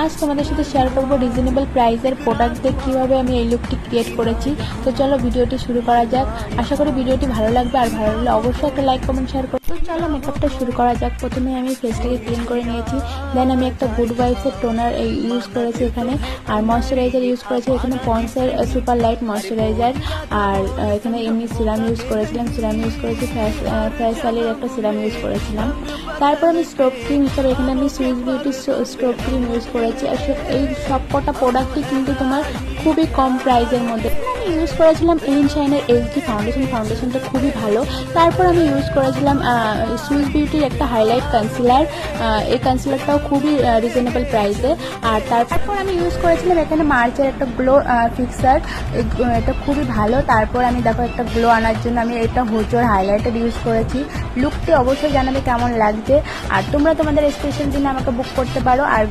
আজ তোমাদের সাথে শেয়ার করবো রিজনেবল প্রাইসের প্রোডাক্ট দিয়ে কীভাবে আমি এই লুকটি ক্রিয়েট করেছি। তো চলো ভিডিওটি শুরু করা যাক। আশা করি ভিডিওটি ভালো লাগবে, আর ভালো লাগলে অবশ্যই একটা লাইক কমেন্ট শেয়ার করো। তো চলো মেকআপটা শুরু করা যাক। প্রথমে আমি ফেসটাকে ক্লিন করে নিয়েছি, দেন আমি একটা গুড ভাইবসের টোনার ইউজ করেছি এখানে, আর ময়শ্চারাইজার ইউজ করেছি এখানে পন্ডসের সুপার লাইট ময়শ্চারাইজার, আর এখানে এমনি সিরাম ইউজ করেছিলাম, সিরাম ইউজ করেছি ফেয়ার ভ্যালির একটা সিরাম ইউজ করেছিলাম। তারপর আমি স্টোভ ক্রিম হিসাবে এখানে আমি Swiss beauty stove cream use করেছি। আর এই সবকটা প্রোডাক্টই কিন্তু তোমার খুবই কম প্রাইসের মধ্যে। আমি ইউজ করেছিলাম শাইনের এইচডি ফাউন্ডেশনটা খুবই ভালো। তারপর আমি ইউজ করেছিলাম সুইস বিউটির একটা হাইলাইট কনসিলার, এই কনসিলারটাও খুবই রিজনেবল প্রাইসে। আর তারপর আমি ইউজ করেছিলাম এখানে মার্চের একটা গ্লো ফিক্সার, এটা খুবই ভালো। তারপর আমি দেখো একটা গ্লো আনার জন্য আমি এটা হোজোর হাইলাইটার ইউজ করেছি। লুকটি অবশ্যই জানাবে কেমন লাগছে, আর তোমরা তোমাদের স্পেশাল দিনে আমাকে বুক করতে পারো। আর